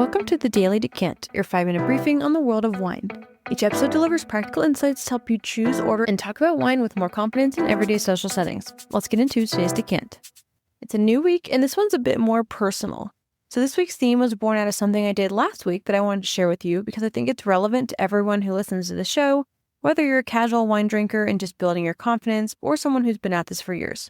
Welcome to the Daily Decant, your 5-minute briefing on the world of wine. Each episode delivers practical insights to help you choose, order, and talk about wine with more confidence in everyday social settings. Let's get into today's decant. It's a new week, and this one's a bit more personal. So this week's theme was born out of something I did last week that I wanted to share with you because I think it's relevant to everyone who listens to the show, whether you're a casual wine drinker and just building your confidence, or someone who's been at this for years.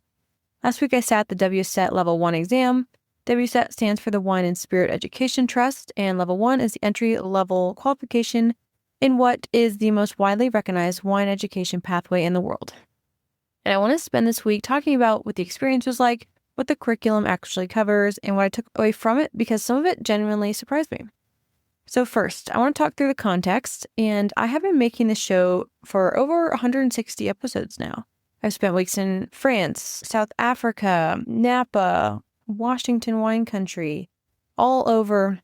Last week I sat the WSET Level 1 exam. WSET stands for the Wine and Spirit Education Trust, and Level 1 is the entry-level qualification in what is the most widely recognized wine education pathway in the world. And I want to spend this week talking about what the experience was like, what the curriculum actually covers, and what I took away from it because some of it genuinely surprised me. So first, I want to talk through the context, and I have been making this show for over 160 episodes now. I've spent weeks in France, South Africa, Napa, Washington wine country, all over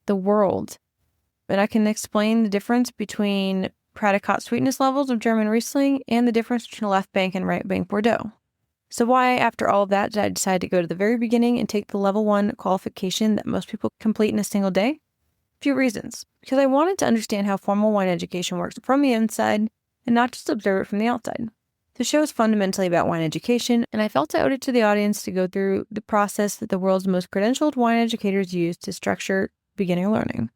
the world. And I can explain the difference between Pradicot sweetness levels of German Riesling and the difference between left bank and right bank Bordeaux. So why, after all of that, did I decide to go to the very beginning and take the Level 1 qualification that most people complete in a single day? A few reasons. Because I wanted to understand how formal wine education works from the inside and not just observe it from the outside. The show is fundamentally about wine education, and I felt I owed it to the audience to go through the process that the world's most credentialed wine educators use to structure beginner learning.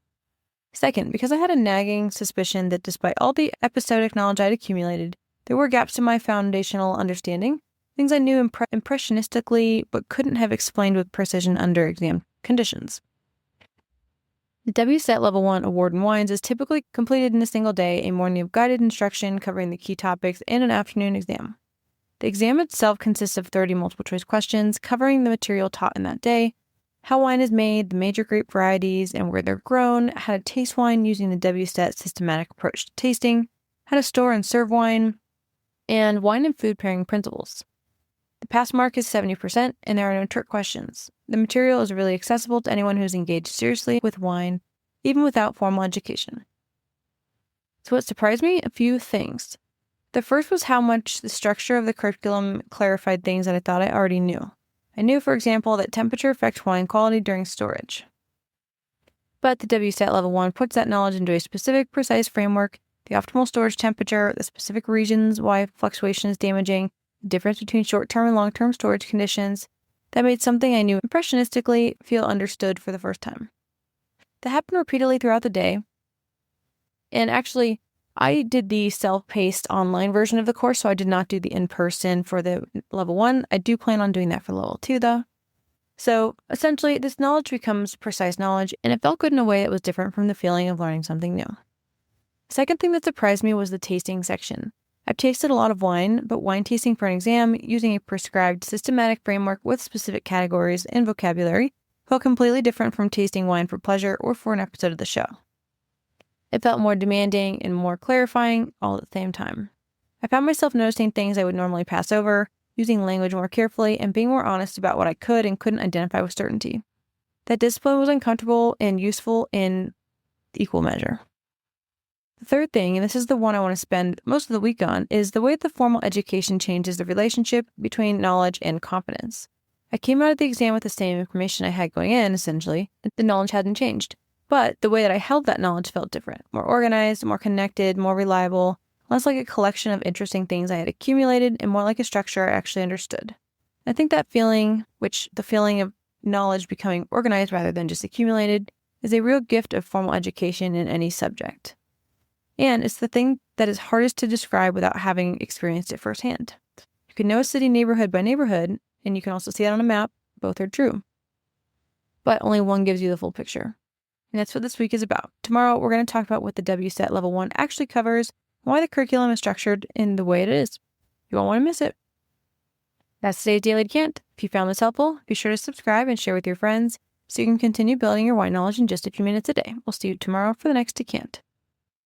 Second, because I had a nagging suspicion that despite all the episodic knowledge I'd accumulated, there were gaps in my foundational understanding, things I knew impressionistically but couldn't have explained with precision under exam conditions. The WSET Level 1 award in wines is typically completed in a single day, a morning of guided instruction covering the key topics, and an afternoon exam. The exam itself consists of 30 multiple-choice questions covering the material taught in that day, how wine is made, the major grape varieties and where they're grown, how to taste wine using the WSET systematic approach to tasting, how to store and serve wine, and wine and food pairing principles. The pass mark is 70%, and there are no trick questions. The material is really accessible to anyone who's engaged seriously with wine, even without formal education. So what surprised me? A few things. The first was how much the structure of the curriculum clarified things that I thought I already knew. I knew, for example, that temperature affects wine quality during storage. But the WSET Level 1 puts that knowledge into a specific, precise framework, the optimal storage temperature, the specific reasons why fluctuation is damaging, the difference between short-term and long-term storage conditions, that made something I knew impressionistically feel understood for the first time. That happened repeatedly throughout the day. And actually, I did the self-paced online version of the course, so I did not do the in-person for the Level 1. I do plan on doing that for Level 2, though. So, essentially, this knowledge becomes precise knowledge, and it felt good in a way that was different from the feeling of learning something new. The second thing that surprised me was the tasting section. I've tasted a lot of wine, but wine tasting for an exam using a prescribed systematic framework with specific categories and vocabulary felt completely different from tasting wine for pleasure or for an episode of the show. It felt more demanding and more clarifying all at the same time. I found myself noticing things I would normally pass over, using language more carefully, and being more honest about what I could and couldn't identify with certainty. That discipline was uncomfortable and useful in equal measure. The third thing, and this is the one I want to spend most of the week on, is the way the formal education changes the relationship between knowledge and confidence. I came out of the exam with the same information I had going in, essentially. The knowledge hadn't changed. But the way that I held that knowledge felt different. More organized, more connected, more reliable, less like a collection of interesting things I had accumulated, and more like a structure I actually understood. I think that feeling, which the feeling of knowledge becoming organized rather than just accumulated, is a real gift of formal education in any subject. And it's the thing that is hardest to describe without having experienced it firsthand. You can know a city neighborhood by neighborhood, and you can also see that on a map. Both are true. But only one gives you the full picture. And that's what this week is about. Tomorrow, we're going to talk about what the WSET Level 1 actually covers, and why the curriculum is structured in the way it is. You won't want to miss it. That's today's Daily Decant. If you found this helpful, be sure to subscribe and share with your friends so you can continue building your wine knowledge in just a few minutes a day. We'll see you tomorrow for the next decant.